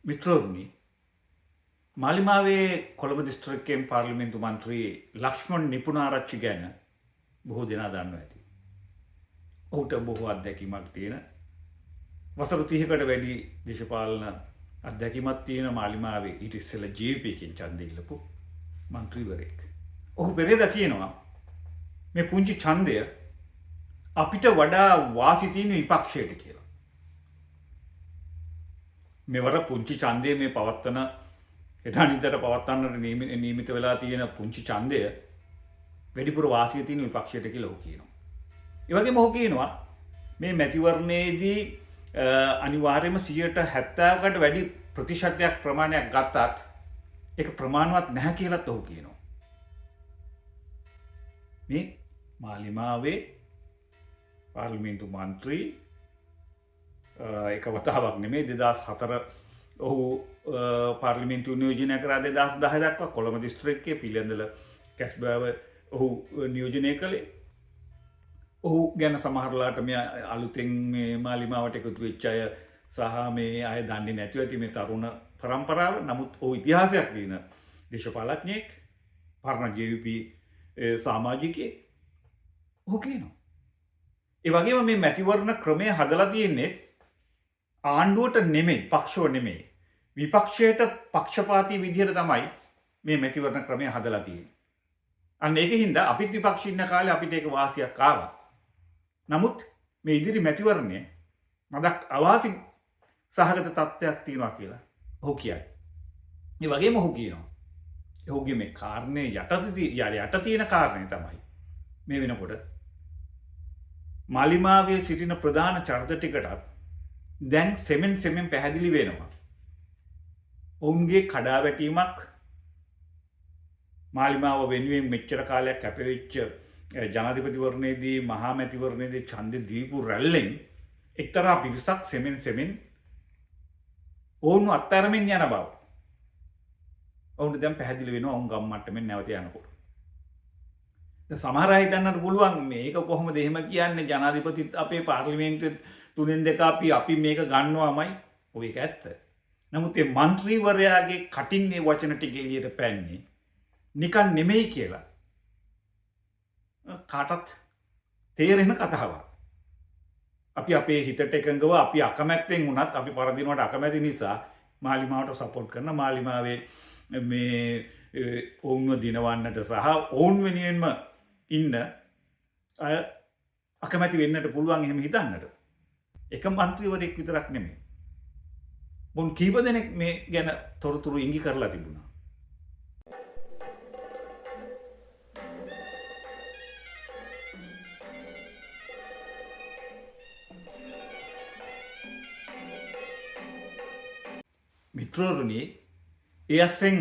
මිත්‍රවරුනි, මාලිමාවේ කොළඹ දිස්ත්‍රික්කයෙන් පාර්ලිමේන්තු මන්ත්‍රී ලක්ෂ්මන් නිපුණාරච්චි ගැන බොහෝ දෙනා දන්නවා ඇති. ඔහුට බොහෝ අත්දැකීමක් තියෙන වසර 30කට වැඩි දේශපාලන අත්දැකීමක් තියෙන මාලිමාවේ ඊට ඉස්සෙල්ලා ජීවිපීකින් ඡන්දය ඉල්ලපු මන්ත්‍රීවරයෙක්. ඔහු පෙරේදා කියනවා මේ පුංචි ඡන්දය අපිට වඩා වාසි තියෙන විපක්ෂයට කියලා. මෙවර පුංචි ඡන්දය මේ පවත්වන හෙට අනිද්දාට පවත්වන්නට නියමිත වෙලා තියෙන පුංචි ඡන්දය වැඩිපුර වාසිය තියෙන විපක්ෂයට කියලා ඔහු කියනවා. ඒ වගේම ඔහු කියනවා මේ මැතිවරණයේදී අනිවාර්යයෙන්ම 70%කට වැඩි ප්‍රතිශතයක් ප්‍රමාණයක් ගත්තත් ඒක ප්‍රමාණවත් නැහැ කියලාත් ඔහු කියනවා. මේ මාලිමාවේ පාර්ලිමේන්තු මන්ත්‍රී එක වතාවක් නෙමේ 2004 ඔහු පාර්ලිමේන්තු නියෝජනය කරා 2010 දක්වා කොළඹ දිස්ත්‍රික්කයේ පිළිඳල කැස්බෑව ඔහු නියෝජනය කළේ. ඔහු ගැන සමහරලාට මේ අලුතෙන් මේ මාලිමාවට එකතු වෙච්ච අය සහ මේ අය දන්නේ නැතුව ඇති මේ තරුණ පරම්පරාව. නමුත් ඔහු ඉතිහාසයක් තියෙන දේශපාලඥයෙක්, පරණ ජේවීපී සමාජිකයෙක්. ඔහු කියනවා ඒ වගේම මේ මැතිවරණ ක්‍රමය හදලා තියෙන්නේ ආණ්ඩුවට නෙමෙයි, පක්ෂව නෙමෙයි, විපක්ෂයට පක්ෂපාතී විදිහට තමයි මේ මැතිවරණ ක්‍රමය හදලා තියෙන්නේ. අන්න ඒකින්ද අපිත් විපක්ෂ ඉන්න කාලේ අපිට ඒක වාසියක් ආවා. නමුත් මේ ඉදිරි මැතිවරණය මදක් අවාසි සහගත තත්ත්වයක් තියෙනවා කියලා ඔහු කියයි. ඒ වගේම ඔහු කියනවා ඔහුගේ මේ කාරණේ යට තියෙන කාරණේ තමයි මේ වෙනකොට මාලිමාවේ සිටින ප්‍රධාන චරිත ටිකටත් දැන් සෙමෙන් පැහැදිලි වෙනවා. ඔවුන්ගේ කඩාවැටීමක් මාලිමාව වෙනුවෙන් මෙච්චර කාලයක් කැපවෙච්ච ජනාධිපතිවරණයේදී මහා මැතිවරණයේදී ඡන්දෙ දීපු රැල්ලෙන් එක්තරා පිරිසක් සෙමෙන් ඔවුන් අත්තරමින් යන බව. ඔවුන්ට දැන් පැහැදිලි වෙනවා ඔවුන් ගම් මට්ටමින් නැවත යනකොට. සමහර අය හිතන්නට පුළුවන් මේක කොහොමද එහෙම කියන්නේ, ජනාධිපතිත් අපේ පාර්ලිමේන්තුවේ 3/2 අපි මේක ගන්නවාමයි. ඔය ඒක ඇත්ත. නමුත් මේ മന്ത്രിවරයාගේ කටින් මේ වචන ටික එළියට පැන්නේ නිකන් නෙමෙයි කියලා කාටත් තේරෙන කතාවක්. අපි අපේ හිතට එකඟව අපි අකමැත්තෙන් වුණත් අපි පරදිනවට අකමැති නිසා මාලිමාවට සපෝට් කරන, මාලිමාවේ මේ ඔවුන්ව දිනවන්නට සහ ඔවුන් වෙනුවෙන්ම ඉන්න අය අකමැති වෙන්නට පුළුවන් එහෙම හිතන්නට. එක മന്ത്രിවරයෙක් විතරක් නෙමෙයි. මොන් කීප දෙනෙක් මේ ගැන තොරතුරු ඉඟි කරලා තිබුණා. මිත්‍රවරුනි, ඒ අස්සෙන්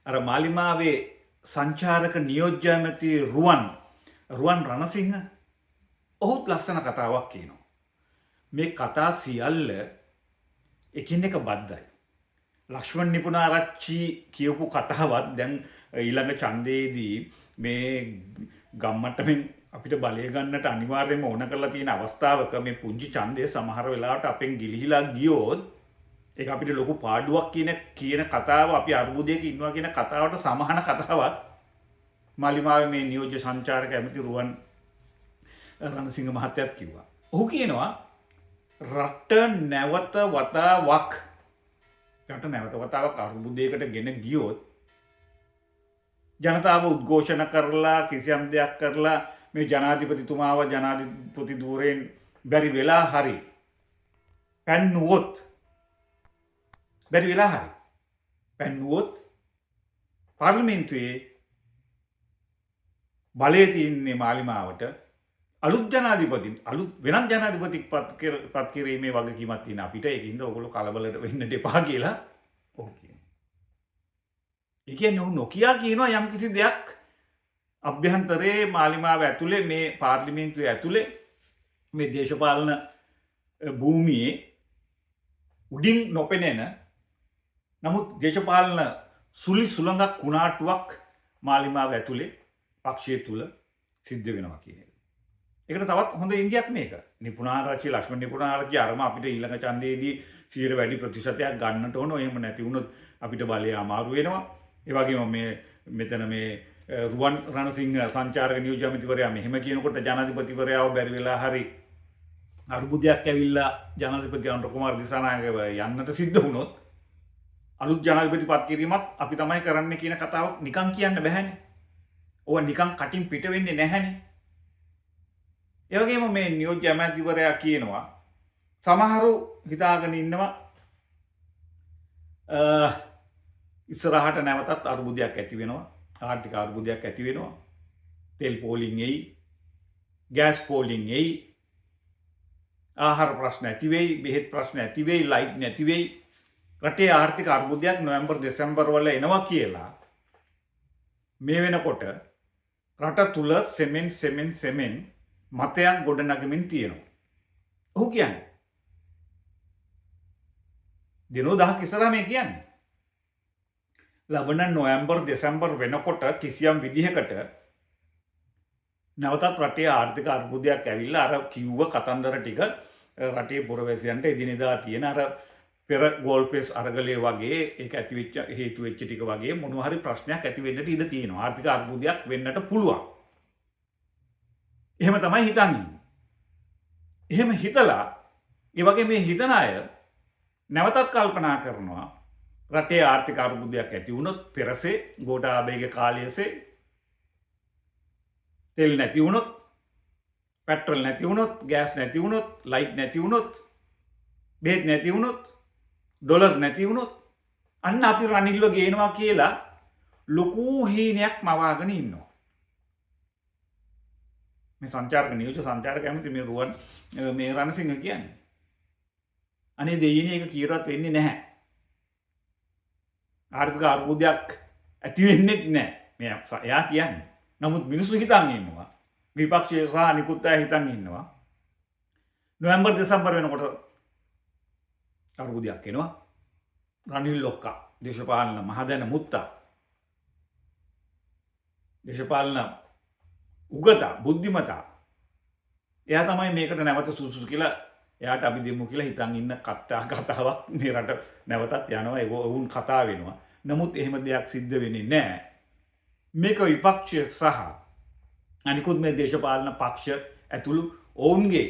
අර මාලිමාවේ සංචාරක නියෝජ්‍ය ඇමති රුවන් රණසිංහ ඔහුත් ලස්සන කතාවක් කියනවා. මේ කතා සියල්ල එකින් එක බද්ධයි. ලක්ෂ්මන් නිපුණාරච්චි කියපු කතාවත් දැන් ඊළඟ ඡන්දයේදී මේ ගම්මට්ටමින් අපිට බලය ගන්නට අනිවාර්යයෙන්ම ඕන කරලා තියෙන අවස්ථාවක මේ පුංචි ඡන්දය සමහර වෙලාවට අපෙන් ගිලිහිලා ගියොත් ඒක අපිට ලොකු පාඩුවක් කියන කතාව, අපි අර්බුදයක ඉන්නවා කියන කතාවට සමාන කතාවක් මාලිමාවේ මේ නියෝජ්‍ය සංචාරක ඇමති රුවන් රණසිංහ මහත්තයාත් කිව්වා. ඔහු කියනවා රට නැවත වතාවක් අර්බුදයකට ගෙන ගියොත් ජනතාව උද්ඝෝෂණ කරලා කිසියම් දෙයක් කරලා මේ ජනාධිපතිතුමාව ජනාධිපති ධූරයෙන් බැරි වෙලා හරි පැන්නුවොත් පාර්ලිමේන්තුවේ බලය තියන්නේ මාලිමාවට අලුත් වෙනත් ජනාධිපතික් පත් කිරීමේ වගකීමක් තියෙන අපිට. ඒකින්ද ඔයගොල්ලෝ කලබලට වෙන්න එපා කියලා ඔහු කියනවා. ඒ කියන්නේ ඔහු නොකියා කියනවා යම් කිසි දෙයක් අභ්‍යන්තරයේ මාලිමාව ඇතුලේ මේ පාර්ලිමේන්තුවේ ඇතුලේ මේ දේශපාලන භූමියේ උඩින් නොපෙනෙන නමුත් දේශපාලන සුළි සුළඟක් කුණාටුවක් මාලිමාව ඇතුලේ පක්ෂය තුල සිද්ධ වෙනවා කියන එක. ඒකට තවත් හොඳ ඉංගියක් මේක. නිපුණාරච්චි ලක්ෂ්මන් නිපුණාරච්චි අරම අපිට ඊළඟ ඡන්දයේදී වැඩි ප්‍රතිශතයක් ගන්නට ඕන. එහෙම නැති වුණොත් අපිට බලය අමාරු වෙනවා. ඒ වගේම මෙතන මේ රුවන් රණසිංහ සංචාරක නියෝජ්‍ය ඇමතිවරයා මෙහෙම කියනකොට ජනාධිපතිවරයාව බැරි වෙලා හරි අර්බුදයක් ඇවිල්ලා ජනාධිපති අනුර කුමාර දිසානායක යන්නට සිද්ධ වුණොත් අලුත් ජනාධිපති පත් කිරීමත් අපි තමයි කරන්න කියන කතාවක් නිකන් කියන්න බැහැනේ. ඕවා නිකන් කටින් පිට වෙන්නේ නැහැනේ. ඒ වගේම මේ නියෝජ්‍ය ඇමතිවරයා කියනවා සමහරු හිතාගෙන ඉන්නවා ඉස්සරහට නැවතත් අර්බුදයක් ඇති වෙනවා. ආර්ථික අර්බුදයක් ඇති වෙනවා. තෙල් පෝලිං එයි, ගෑස් පෝලිං එයි, ආහාර ප්‍රශ්න ඇති වෙයි, බෙහෙත් ප්‍රශ්න ඇති වෙයි, ලයිට් නැති වෙයි. රටේ ආර්ථික අර්බුදයක් නොවැම්බර් දෙසැම්බර් වල එනවා කියලා මේ වෙනකොට රට තුල සෙමෙන් මතයක් ගොඩනගමින් තියෙනවා. ඔහු කියන්නේ දිනෝ 10ක් ඉස්සරහා මේ කියන්නේ ලබන නොවැම්බර් දෙසැම්බර් වෙනකොට කිසියම් විදිහකට නැවතත් රටේ ආර්ථික අර්බුදයක් ඇවිල්ලා අර කිව්ව කතන්දර ටික රටේ පුරවැසියන්ට එදිනෙදා තියෙන අර පෙර ගෝල්පෙස් අරගලය වගේ ඒක ඇතිවෙච්ච හේතු වෙච්ච ටික වගේ මොනවා හරි ප්‍රශ්නයක් ඇති වෙන්නට ඉඩ තියෙනවා. ආර්ථික අර්බුදයක් වෙන්නට පුළුවන්. එහෙම තමයි හිතන් ඉන්නේ. එහෙම හිතලා ඒ වගේ මේ හිතන අය නැවතත් කල්පනා කරනවා රටේ ආර්ථික අර්බුදයක් ඇති වුණොත් පෙරසේ ගෝඨාභයගේ කාලයේසේ තෙල් නැති වුණොත්, පෙට්‍රල් නැති වුණොත්, ගෑස් නැති වුණොත්, ලයිට් නැති වුණොත්, බෙහෙත් නැති වුණොත්, ඩොලර් නැති වුණොත් අන්න අපි රනිල්ව ගේනවා කියලා ලොකු හීනයක් මවාගෙන ඉන්නවා. මේ සංචාරක නියෝජ්‍ය සංචාරක ඇමති මේ රුවන් මේ රණසිංහ කියන්නේ. අනේ දෙයිනේ ඒක කීරවත් වෙන්නේ නැහැ. ආර්ථික අර්බුදයක් ඇති වෙන්නේ නැහැ. එයා කියන්නේ. නමුත් මිනිස්සු හිතන් ඉන්නවා. විපක්ෂය සහ අනිකුත් අය හිතන් ඉන්නවා. නොවැම්බර් දෙසැම්බර් වෙනකොට අර්බුදයක් එනවා. රනිල් ලොක්කා දේශපාලන මහදැන මුත්තා දේශපාලන උගතා බුද්ධිමතා එයා තමයි මේකට නැවත සුසුසු කියලා එයාට අපි දෙමු කියලා හිතන් ඉන්න කතාවක් මේ රට නැවතත් යනවා. ඒක වුන් කතා වෙනවා. නමුත් එහෙම දෙයක් සිද්ධ වෙන්නේ නැහැ. මේක විපක්ෂය සහ අනිකුත් මේ දේශපාලන පක්ෂ ඇතුළු ඔවුන්ගේ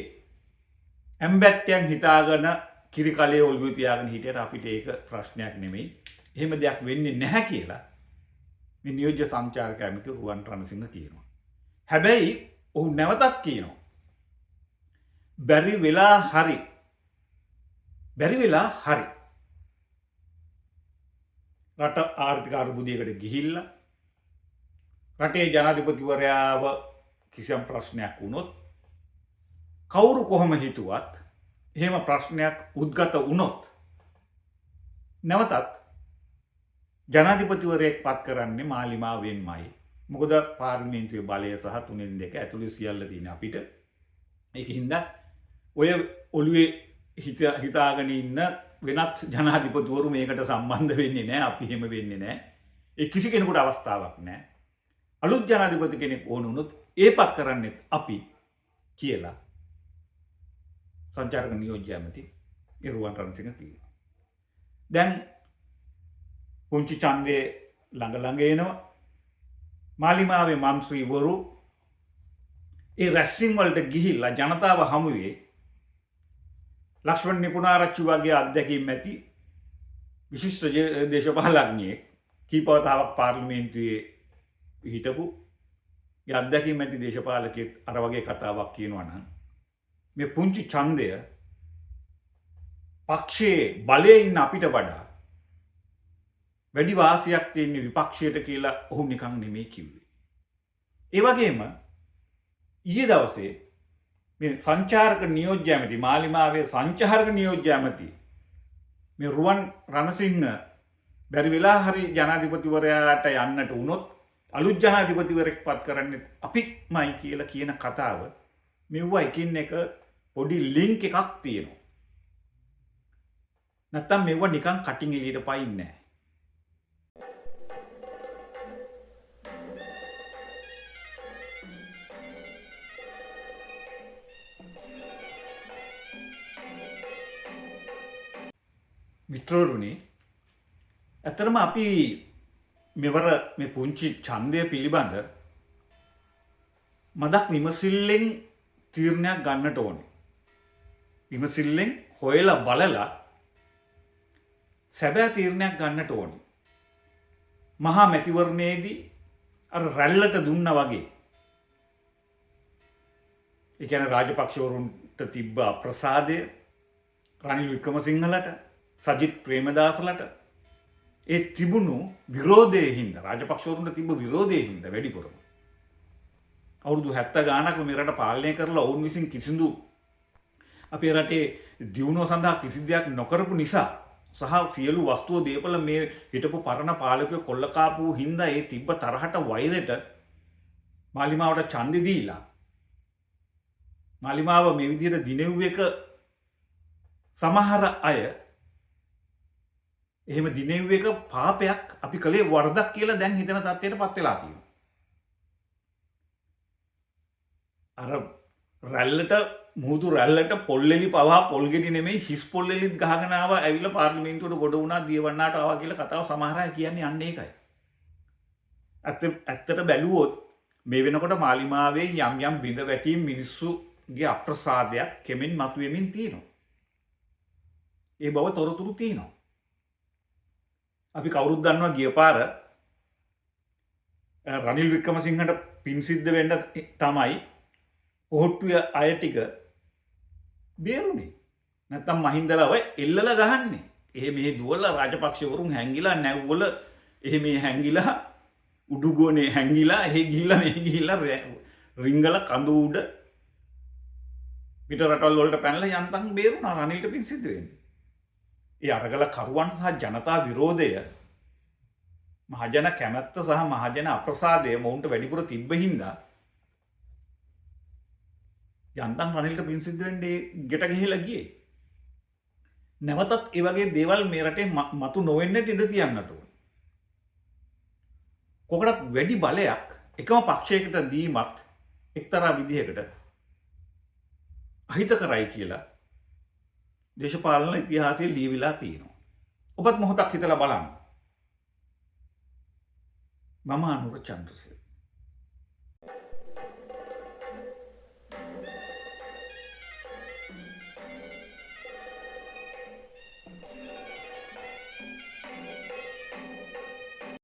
ඇම්බැත්තයන් හිතාගෙන කිරිකලේ ඔළුවේ තියාගෙන හිටියට අපිට ඒක ප්‍රශ්නයක් නෙමෙයි. එහෙම දෙයක් වෙන්නේ නැහැ කියලා මේ නියෝජ්‍ය සංචාරක ඇමති රුවන් රණසිංහ කියනවා. හැබැයි ඔහු නැවතත් කියනවා බැරි වෙලා හරි රට ආර්ථික අර්බුදයකට ගිහිල්ලා රටේ ජනාධිපතිවරයාව කිසියම් ප්‍රශ්නයක් වුණොත් කවුරු කොහොම හිතුවත් එහෙම ප්‍රශ්නයක් උද්ගත වුණොත් නැවතත් ජනාධිපතිවරයෙක් පත් කරන්නේ මාලිමාවෙන්මයි. මොකද පාර්ලිමේන්තුවේ බලය සහ 3/2 ඇතුළේ සියල්ල තියෙන අපිට. ඒකින්ද ඔය ඔළුවේ හිතාගෙන ඉන්න වෙනත් ජනාධිපතිවරු මේකට සම්බන්ධ වෙන්නේ නැහැ. අපි එහෙම වෙන්නේ නැහැ. ඒ කිසි කෙනෙකුට අවස්ථාවක් නැහැ. අලුත් ජනාධිපති කෙනෙක් ඕන වුණොත් ඒපත් කරන්නෙත් අපි කියලා සංචාරක නියෝජ්‍ය ඇමති රුවන් රණසිංහ කියනවා. දැන් පුංචි ඡන්දේ ළඟ එනවා. මාලිමාවේ මන්ත්‍රීවරු ඒ රැස්සින් වලට ගිහිල්ලා ජනතාව හමුවේ ලක්ෂ්මන් නිපුණාරච්චි වගේ අත්දැකීම් ඇති විශිෂ්ට දේශපාලඥයෙක් කීපවතාවක් පාර්ලිමේන්තුවේ හිටපු අත්දැකීම් ඇති දේශපාලකයෙක් අර වගේ කතාවක් කියනවා නම් මේ පුංචි ඡන්දය පක්ෂයේ බලයේ ඉන්න අපිට වඩා වැඩි වාසියක් තියෙන විපක්ෂයට කියලා ඔහු නිකන් නෙමෙයි කිව්වේ. ඒ වගේම ඊයේ දවසේ මේ සංචාරක නියෝජ්‍ය ඇමති මාලිමාවේ සංචාරක නියෝජ්‍ය ඇමති මේ රුවන් රණසිංහ බැරි වෙලා හරි ජනාධිපතිවරයාට යන්නට වුණොත් අලුත් ජනාධිපතිවරයෙක් පත් කරන්නේ අපිමයි කියලා කියන කතාව මෙව්වා එකින් එක පොඩි ලින්ක් එකක් තියෙනවා. නැත්තම් මෙව්වා නිකන් කටින් එළියට පයින්නේ නැහැ. මිත්‍රවරුනි, ඇත්තරම අපි මෙවර මේ පුංචි ඡන්දය පිළිබඳ මදක් විමසිල්ලෙන් තීරණයක් ගන්නට ඕනේ. විමසිල්ලෙන් හොයලා බලලා සැබෑ තීරණයක් ගන්නට ඕනේ. මහා මැතිවරණයේදී අර රැල්ලට දුන්නා වගේ. ඒ කියන්නේ රාජපක්ෂවරුන්ට තිබ්බ අප්‍රසාදය, රනිල් වික්‍රමසිංහලට, සජිත් ප්‍රේමදාසලට ඒ තිබුණු විරෝධයේ හින්දා, රාජපක්ෂවරුන්ට තිබ්බ විරෝධයේ හින්දා වැඩිපුරම අවුරුදු 70 ගාණක් මේ රට පාලනය කරලා ඔවුන් විසින් කිසිදු අපේ රටේ දියුණුව සඳහා කිසි දෙයක් නොකරපු නිසා සහ සියලු වස්තුව දේපල මේ හිටපු පරණ පාලකයෝ කොල්ලකාපු හින්දා ඒ තිබ්බ තරහට වෛරයට මාලිමාවට ඡන්දෙ දීලා මාලිමාව මේ විදිහට දිනෙව් එක සමහර අය එහෙම දිනෙව් එක පාපයක් අපි කලේ වරදක් කියලා දැන් හිතන තත්ත්වයට පත් වෙලා තියෙනවා. අර රැල්ලට මුහුදු රැල්ලට පොල්ලෙලි පවා පොල්ගෙඩි නෙමෙයි හිස් පොල්ලෙලිත් ගහගෙන ආවා ඇවිල්ලා පාර්ලිමේන්තුවට ගොඩ වුණා දියවන්නාට ආවා කියලා කතාව සමහර අය කියන්නේ අන්න ඒකයි. ඇත්තට බැලුවොත් මේ වෙනකොට මාලිමාවේ යම් යම් බිඳ වැටීම් මිනිස්සුගේ අප්‍රසාදයක් කෙමෙන් මතුවෙමින් තියෙනවා. ඒ බව තොරතුරු තියෙනවා. අපි කවුරුත් දන්නවා ගිය පාර රනිල් වික්‍රමසිංහට පින් සිද්ධ වෙන්න තමයි කොහොට්ටුවේ අය ටික බේරුනේ. නැත්තම් මහින්දලා ඔය එල්ලලා ගහන්නේ. එහෙ මෙහෙ දුවලා රාජපක්ෂවරුන් හැංගිලා නැව්වල එහෙ මේ හැංගිලා උඩුගෝනේ හැංගිලා එහෙ ගිහිල්ලා මෙහෙ ගිහිල්ලා රිංගල කඳු උඩ පිට රටවල් වලට පැනලා යන්තම් බේරුණා රනිල්ට පින් සිද්ධ වෙන්නේ. ඒ අරගල කරුවන් සහ ජනතා විරෝධය, මහජන කැමැත්ත සහ මහජන අප්‍රසාදය මොවුන්ට වැඩිපුර තිබ්බ හින්දා යන්තම් රනිල්ට පින් සිද්ධ වෙන්නේ ගෙට ගිහිලා ගියේ. නැවතත් ඒ වගේ දේවල් මේ රටේ මතු නොවෙන්නට ඉඩ තියන්නට ඕන. කොකටත් වැඩි බලයක් එකම පක්ෂයකට දීමත් එක්තරා විදිහකට අහිත කරයි කියලා දේශපාලන ඉතිහාසයේ ලියවිලා තියෙනවා. ඔබත් මොහොතක් හිතලා බලන්න. මම අනුර චන්ද්‍රසේන.